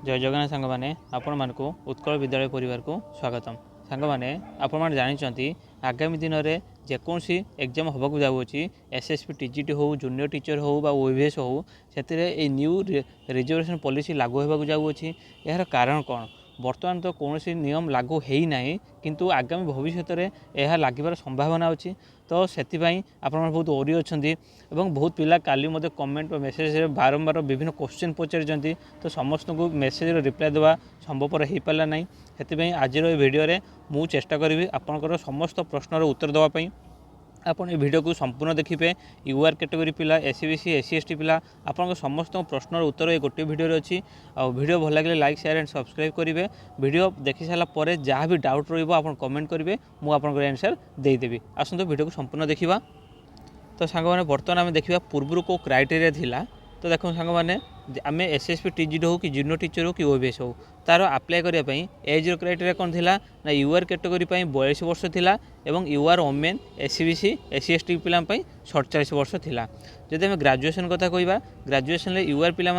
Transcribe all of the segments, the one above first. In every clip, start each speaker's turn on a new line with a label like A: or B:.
A: जय जगन्नाथ सांग मैंने आपण मानक उत्कल विद्यालय परिवार को स्वागतम। सांग मैंने आपण मैंने जानते आगामी दिन में जेकोसी एग्जाम होगा जाऊँगी एसएसपी टीजीटी हो जूनियर टीचर हो ओएवीएस हो से न्यू रिजर्वेशन पॉलिसी लागू होगा जाऊँगी। यार कारण कौन? बर्तमान तो कौन नियम लागू है ना किंतु आगामी भविष्य में यह लगे संभावना अच्छी। तो से आप बहुत ओरी अच्छा बहुत पिला काली मत कमेंट मेसेज बारंबार विभिन्न क्वेश्चन पचारि तो समस्त को मेसेज रिप्लाई देवा संभवपर हो पारा ना। से आज भिडियो मु चेष्टा करी आपंकर समस्त प्रश्नर उत्तर देवाई। आपन ये वीडियो को संपूर्ण देखिए। यूआर कैटेगरी पिला एससीबीसी एससी एसटी पिला आपन समस्त प्रश्नर उत्तर ये गोटे वीडियो अच्छी। आ वीडियो भल लगे लाइक शेयर एंड सब्सक्राइब करेंगे। वीडियो देखि सारा पर जहाँ भी डाउट रहा कमेंट करेंगे मुझे आपंकर आंसर देदेवि। आसतु वीडियो को संपूर्ण देखा। तो सांग मैंने बर्तमान आम देखा पूर्व को क्राइटेरिया थिला। तो देखो सांग मैंने आम एसएसपी टीजीटी हो कि जूनियर टीचर हो कि ओएवीएस हो तार आप्लाय करने एज क्राइटेरिया कौन थिला ना यूआर कैटेगरी 42 वर्ष थिला एवं UR women SCBC SC ST पिला 47 वर्ष थिला। जदि आम ग्रेजुएशन कथा कहवा ग्रेजुएशन यूआर पिला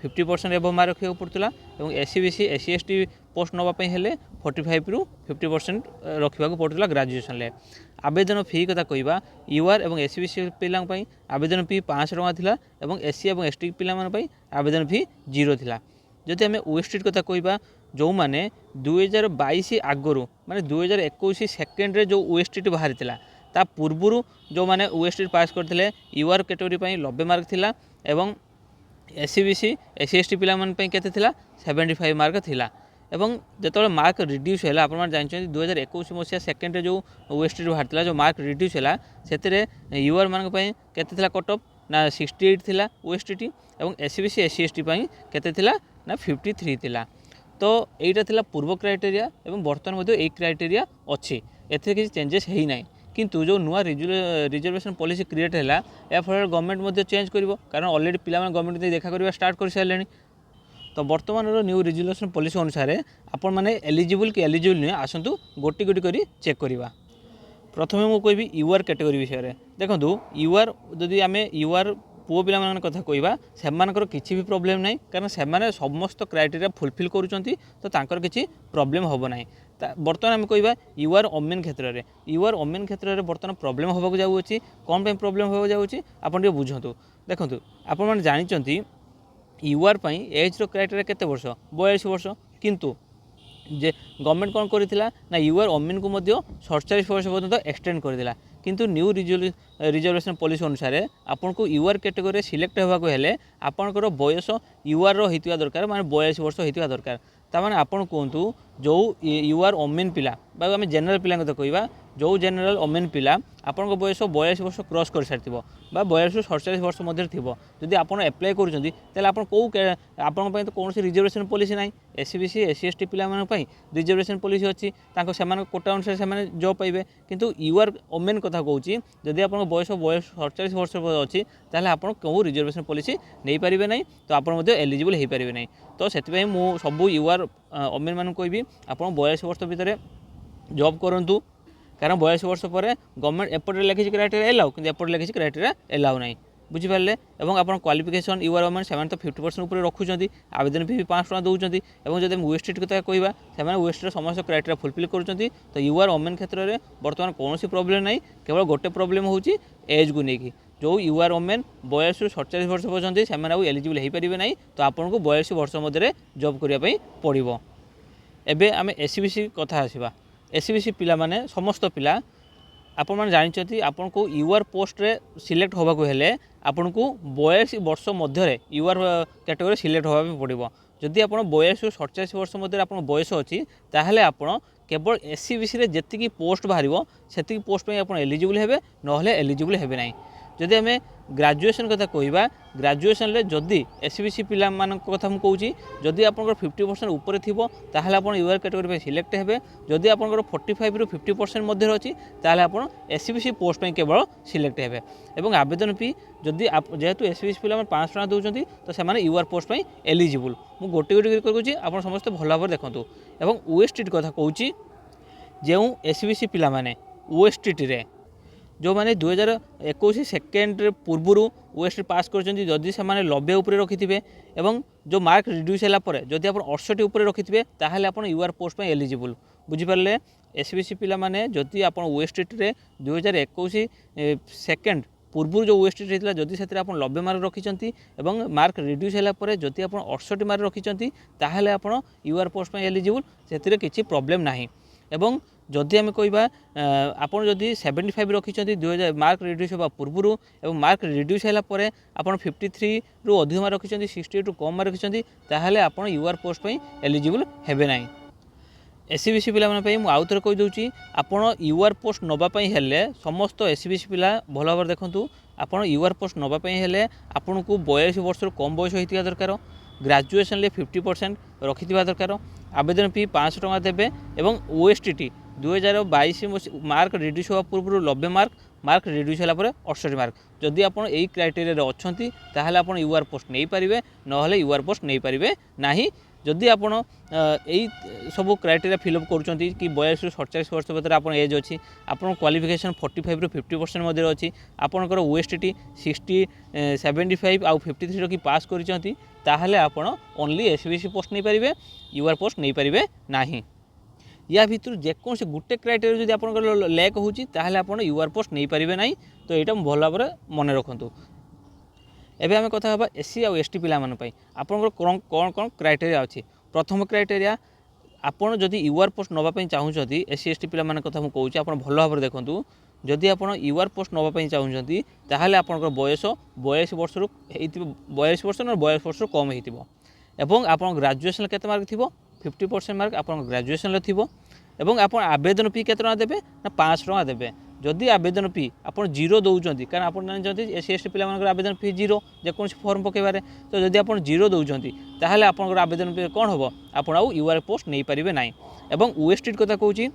A: 50% एबव मार्क रखा पड़ता और एससीबीसी एससी एसटी पोस्ट नापी हेले 45 रु 50% रखा पड़ता ग्रेजुएशन। आवेदन फी कथा कहवा यूआर और एससीबीसी पिला आवेदन फी 500 टଙ୍କା थिला और एससी और एसटी पिला आवेदन फी 0 थिला। जदि आम ओएसटी कथा कहवा जो मैंने 2022 आगु माने 2021 सेकेंड जो ओएसटी बाहरी ता पूर्वर जो मैंने ओएसटी पास करते यूआर कैटेगरी 90 मार्क थिला एवं एससीबीसी एससी एसटी पिला केते थिला 75 मार्क थिला। एवं जो मार्क रिड्यूस है आप जानते 2021 मसीहा सेकेंड जो ओएसटी बाहरी जो मार्क रिड्यूस है से यूआर मानक केते कट ऑफ ना 68 थिला ओएसटी और एससीबीसी एससी एसटी केते थिला ना 53 थिला। तो यहीटा थिला पूर्व क्राइटेरिया एवं बर्तमान मध्य एक क्राइटेरिया अच्छी एथे किसी चेंजेस है ना। किंतु जो नुआ रिजर्वेशन पॉलिसी क्रिएट है या फल गवर्नमेंट मध्य चेंज कर कारण ऑलरेडी पिला गवर्नमेंट देखा करवा स्टार्ट कर सारे। तो बर्तमान न्यू रिजर्वेशन पॉलिसी अनुसार आपण मैंने एलिजिबल कि एलिजिबल नुहे आसतु गोटी गोटी कर चेक करवा। प्रथम मुझे कहबी यूआर कैटेगरी विषय में देखो यूआर जदि आम यूआर पुओ पिला कथा कहवा से किसी भी प्रोब्लेम ना कारण से समस्त क्राइटेरिया फुलफिल करुँच तो तांकर किसी प्रोब्लेम हम ना। बर्तमान आम कहवा यूआर ओमेन क्षेत्र में यूआर ओमेन क्षेत्र में बर्तमान प्रोब्लेम होगा जाऊँगी। कौन पे प्रोब्लेम होगा जाऊँगी आपन बुझंतु। देखो आपण मैंने जानते यूआर एज क्राइटेरिया केते वर्ष 42 वर्ष किंतु जे गवर्नमेंट कौन करथिला ना यूआर ओमेन को मध्य 47 वर्ष पर्यंत एक्सटेंड करथिला। किंतु न्यू रिजर्वेशन पॉलिसी अनुसार आपन को यूआर कैटेगरी सिलेक्ट होगा हेले आपनकर बयस यूआर होइतिबा दरकार माने 42 वर्ष होइतिबा दरकार। तामाने आपन कहतु जो यूआर ओमेन पिला बा आम जेनरल पिला कथा कहवा जो जेनरल ओमेन पिला आपन बयस 42 वर्ष क्रॉस कर सारी 42 रु 47 वर्ष मध्य थी। जदि आप एप्लाय कर कौ आपण तो कौन रिजर्वेशन पॉलिसी ना एससीबीसी एससी एसटी पिला रिजर्वेशन पॉलिसी अच्छी से कोटा अनुसार से जॉब पाइबे। किंतु यूआर ओमेन कथा कहूँ जदि आप बयस 47 वर्ष अच्छी ताहले आपन कौ रिजर्वेशन पॉलिसी नहीं पारे ना तो आप एलिजिबल हो पारे ना। तो से सब यूआर ओमेन मान कहबी आप 42 वर्ष भितर जॉब करूँ कारण 42 वर्ष पर गवर्नमेंट एपटे लिखी क्राइटेरिया एलाउ कि एपटे लिखी क्राइटेरिया एलाउ ना बुझिपारे। और आप क्वालिफिकेशन यूआर ओमेन से तो 50% ऊपर रखुच्च आवेदन फी 500 टଙ୍କା दौरान। और जब ओएसटी कथा कहवा से ओएसटी समस्त क्राइटेरिया फुलफिल कर तो यूआर ओमेन क्षेत्र में बर्तमान कौन प्रॉब्लम ना केवल गोटे प्रॉब्लम होची एज को लेकिन जो यूआर ओमेन 42 रु 47 वर्ष पर्यंत से एलिजिबल हो पारे ना तो आपन को 42 वर्ष मध्य जॉब करने पड़ो। एबे आम एससीबीसी कथा आसवा एससीबीसी पिला माने समस्त पिला आपण मैंने जानते आपन को यूआर पोस्ट रे सिलेक्ट होगा हेले आपन को 42 वर्ष मध्य यूआर कैटेगरी सिलेक्ट होगा पड़ो। जदि आप 42 रु 47 वर्ष मध्य आप बयस अच्छी ताहले आपण केवल एससीबीसी रे जेतिकी पोस्ट बाहर से पोस्ट में आप एलिजिबल हेबे नहले एलिजिबल हेबे ना। जदि आम ग्रेजुएशन कथा कहवा ग्रेजुएशन जदि एससीबीसी पिला कथा मुझे कहूँ जदि आप 50% ऊपर थी ताहले आप यूआर कैटेगरी सिलेक्ट हेबे। जदि आप 45 रु 50% मध्य अच्छी ताहले आप एससीबीसी पोस्ट में केवल सिलेक्ट हेबे। एवं आवेदन फी जदि आप जेहेतु एससीबीसी पिला 500 टଙ୍କା दौरान तो से यूआर पोस्ट में एलिजिबल मु गोटे गोटे करुँगी आप समस्त भल भाव देखूँ। और ओएसटी कथा कहूँ जो एससीबीसी पिला माने ओएसटी रे जो मैंने 2021 सेकेंड पूर्वर ओएसटी पास करछन्ती जदि से माने 90 ऊपर रखिथिबे एवं जो मार्क रिड्यूस होला परे जदि आपण 68 ऊपर रखिथिबे ताहाले आपण यूआर पोस्ट पे एलिजिबल बुझी पारले। एसबीसी पिला माने जदि आपण ओएसटी रे 2021 सेकेंड पूर्व जो ओएसटी होता जदि से 90 मार्क रखिंट और मार्क रिड्यूस होगापर जदि आप 68 मार्क रखिंट ताहले आप यूआर पोस्ट में एलिजिबल से किसी प्रोब्लेम ना। एवं जदि आम कहवा आपड़ जदि 75 रखिंट 2000 मार्क रिड्यूस होगा पूर्वर और मार्क रिड्यूस होगापर आप 53 रु अधिक मार्क रखिंट 68 रु कम मार्क रखिंट ताहले आप यूआर पोस्ट में एलिजिबल हेबे ना। एससीबीसी पिला माने आउ थे कहीदे आपड़ यूआर पोस्ट नापी हेले समस्त एससीबीसी पिला भल भाव देखूँ आपड़ यूआर पोस्ट नापी हेले आपन को 42 वर्ष कम बयस होता दरकार ग्राजुएसन 50% रखि दरकार आवेदन फी 500 टंका देवे और ओएसटी 2022 मार्क रिड्यूस होगा पूर्व 90 मार्क रिड्यूस होगापर 68 मार्क जदि आप क्राइटेरिया अच्छा ताहले आप यूआर पोस्ट नहीं पारे ना यूआर पोस्ट नहीं पारे ना। जदि आप सब क्राइटेरिया फिलअप करुँच कि 42 ରୁ 47 वर्ष भर आप एज अच्छी आप क्वालिफिकेशन 45 ରୁ 50% मध्य अच्छी आपंकर ओएसटी 60 75 आउ 53 रखी पास करते आप ओनली एसबीसी पोस्ट नहीं पारे यूआर पोस्ट नहीं पारे ना। या भितर जेकोसी गोटे क्राइटेरिया जब आप लैक होता यूआर पोस्ट नहीं पारे ना। तो यहाँ भल भाव मन रखु। एबे आम कथा हाँ एससी आउ एसटी पिला आपंकर कौन कौन क्राइटेरिया अच्छी। प्रथम क्राइटेरिया आपड़ जदि यूआर पोस्ट नापी चाहूँगी एससी एसटी पिला कथा मुझे कहूँ आप भल भाव देखूँ जदि आप यूआर पोस्ट नापी चाहूँगी ताहले आपंकर बयस 42 वर्ष 42 वर्ष ना 42 वर्ष कम हो आप ग्राजुएसन केते मार्क थी 50% मार्क आप ग्राजुएसन थी और आप आवेदन फी के देवे ना 500 टंका देवे। जदि आवेदन फी आप जीरो दौरान कारण आप जानते एससी एसटी पिला आवेदन फी जीरो जेकोसी फॉर्म पकेबारे तो जदि आप जीरो दौरान ताहले आपंकर आवेदन फी कौन हम आप यूआर पोस्ट नहीं पारे ना। और ओएसटी कथा कहूँ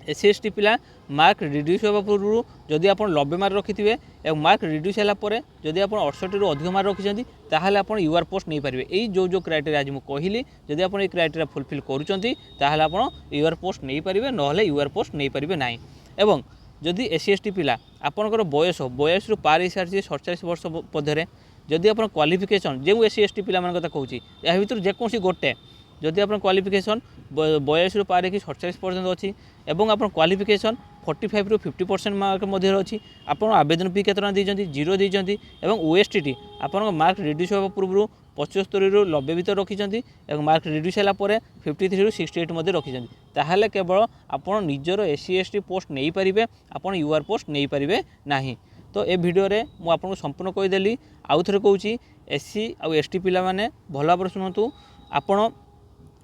A: एससी एसटी पिला मार्क रिड्यूस होगा पूर्व जदि आप 90 मार्क रखिथे और मार्क रिड्यूस होगापर जदि आप 68 रु अधिक मार्क रखिंट ताहले आप यूआर पोस्ट नहीं पारे। यही जो क्राइटेरिया आज मुझे कहली जदि आप क्राइटेरिया फुलफिल करुँच ताहले आप यूआर पोस्ट नहीं पारे ना यूआर पोस्ट नहीं पारे ना। एवं जदि एससी एसटी पिला आपंकर बयस 42 रु पार हो सारी 47 वर्ष मध्य जदि आप क्वालिफिकेशन जो एससी एसटी पिला कथा कहूँ या भर जेकोसी गोटे जदि आप क्वालिफिकेशन 42 रु पार 47% अच्छी और आप क्वालिफिकेशन 45 रु 50% मार्क मध्य अच्छी आप आवेदन फी के जीरो देती और ओएसटी आप मार्क रिड्यूस होगा पूर्व 75 रु 90 भर रखिंट और मार्क रिड्यूस होगापर 53 रु 68 मध्य रखिंट ताहले केवल आप निजर एससी एसटी पोस्ट नहीं पारे आप यूआर पोस्ट नहीं पारे ना। तो ये वीडियो रे मु आपको संपूर्ण कहीदेली आउ थे कहूँ एससी आउ एसटी पिला माने भल भाव शुणु आपण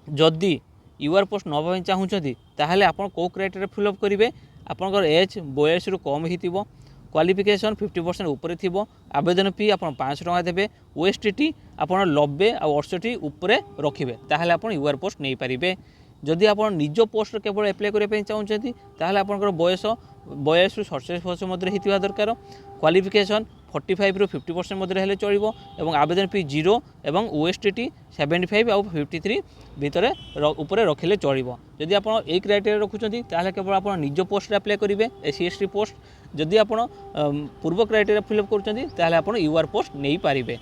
A: जदि यूआर पोस्ट नापी चाहूँगी ताहले आप कौ क्राइटेरिया फिलअप करेंगे आपंकर एज 42 रु कम हो क्वालिफिकेशन 50% ऊपर थी आवेदन फी आप 500 टंका देवे ओएसटी आप 90 और 68 उपरे रखिए ताहले आप यूआर पोस्ट नहीं पारे। जदि आप निज पोस्ट केवल एप्लाई करने चाहूँगी ताहले आपंकर बयस 42 रु 47 वर्ष मध्य होता दरकार क्वालिफिकेशन 45 रु 50% मध्य हेले चलो और आवेदन फी जीरो और ओएसटी 75 आउ 53 भितर उपरे रखिले चलो। जदि आप यही क्राइटेरिया रखुँच ताहले केवल आप निज पोस्ट अप्लाई करेंगे एससी एसटी पोस्ट जदि आप पूर्व क्राइटेरिया फिलअप करुँच ताहले आप यूआर पोस्ट नहीं पारे।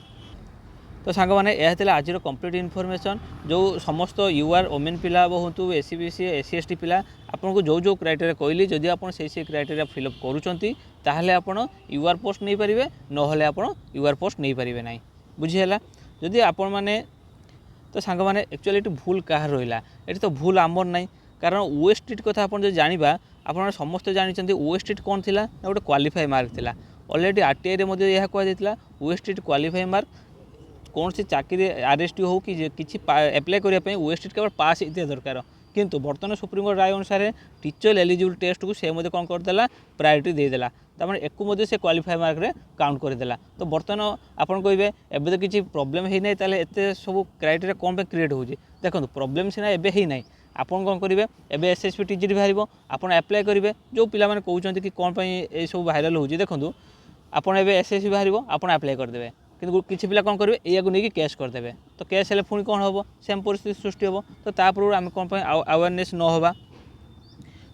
A: तो सांग मैंने यह आज कंप्लीट इनफॉरमेशन जो समस्त यूआर ओमेन पिला हूँ एससीबीसी एससी एसटी पिला आपको जो क्राइटेरिया कहली जदि आप क्राइटेरिया फिलअप करुँच ताहले आप यूआर पोस्ट नहीं पारे ना आप यूआर पोस्ट नहीं पारे ना। बुझीगला जदि आपण मैंने तो सांग मैंने एक्चुअली ये भूल कह रहा ये तो भूल आमर ना कारण ओएसटी कथा आप जाना आप समस्त जानते ओएसटी कौन थी गोटे क्वालिफाई मार्क थी अलरेडी आरटीआई यह कहला ओएसटी क्वालिफाई मार्क कौन सी चाकरी आरएसटी हो कि किसी एप्लाई करने ओएसटी केवल पास होता दरकार किंतु बर्तमान सुप्रीमकोर्ट राय अनुसार टीचर एलिजिबल टेस्ट को से कौन करदेला प्रायोरिटी देदेला तमें एक से क्वालिफाई मार्क रे काउंट करदेला। तो बर्तमान आपन कहे एबे तो किसी प्रोब्लेम ही नहीं ताले एते सब क्राइटेरिया कौन पे क्रिएट होजी देखो प्रोब्लेम सीना एबे ही नहीं आपन कौन करेंगे एबे एसएसपी टीजीटी बाहर आपन अप्लाई करेंगे जो पिला माने कहउछन्ति कि कौन पे ए सब वायरल होजी देखो आपन एबे एसएसपी बाहर आपन अप्लाई करदेबे किंतु किसी पिला कौन करेंगे या नहीं कैश करदे तो कैश हेल्ले पुणी कौन हम सेम परिस्थिति सृष्टि हम तो तापूर्व आम कौन अवेयरनेस न होगा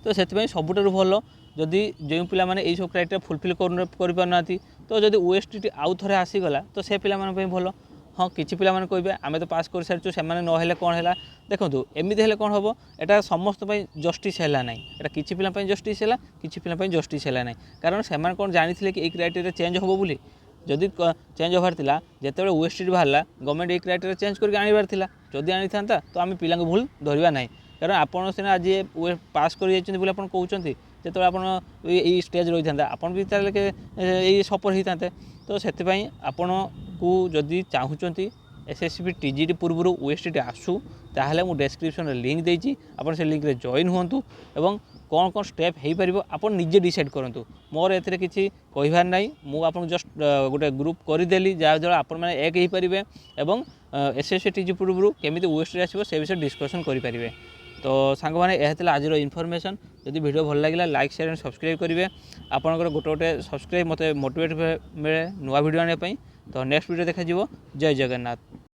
A: तो से सबुठ भल जदि जो पिला माने एई सब क्राइटेरिया फुलफिल कर पारना तो जदि ओएसटी आउ थे आसीगला तो से पिला माने भल हाँ किसी पिला माने कहबे आमे तो पास कर सारिछु से माने न हेले कोन हैला देखंतु एमिति हेले कोन हबो एटा समस्त पई जस्टिस हैला नै एटा किछि पिला पई जस्टिस हैला किछि पिला पई जस्टिस हैला नै कारण से माने कोन जानिथिले कि ए क्राइटेरिया चेंज हबो बोली जदि चेंज होबार थिला जेतेबेले ओएसटी बाहरला गवर्नमेंट ए क्राइटेरिया चेंज करके आनिबार थिला जदि आनी थांता तो आमे पिला भूल धरिबा नै कारण आपण सिना आज पास कर जाइछन्ती बोले आपण कहउछन्ती जेतेबेले आपण ए स्टेज रही था आपण भी ताले के ए सफर होई थांते तो सेति पई आपण को जदि चाहूचन्ती एसएससी टीजीटी पूर्व ओएसटी आसू ताहले मु डिस्क्रिप्शन रे लिंक देइछि आपण से लिंक रे जॉइन हुंतु एवं कौन कौन स्टेप हो पार आप निजे डिसाइड करूँ मोर ए किसी कहबार ना मुझे जस्ट गोटे ग्रुप करदेली जहाँद्वारा आपण मैंने एक हो पारे और एसएससी टीजी पूर्व केमी ओएसटी आसो से विषय डिस्कसन करेंगे तो सांग मैंने यह आज इनफॉरमेशन जदि वीडियो भल लगे लाइक शेयर एंड सब्सक्राइब करेंगे आपंकर गोटे गोटे सब्सक्राइब मत मोटिवेट मिले नुआ वीडियो आने तो नेक्स्ट वीडियो देखा जय जगन्नाथ।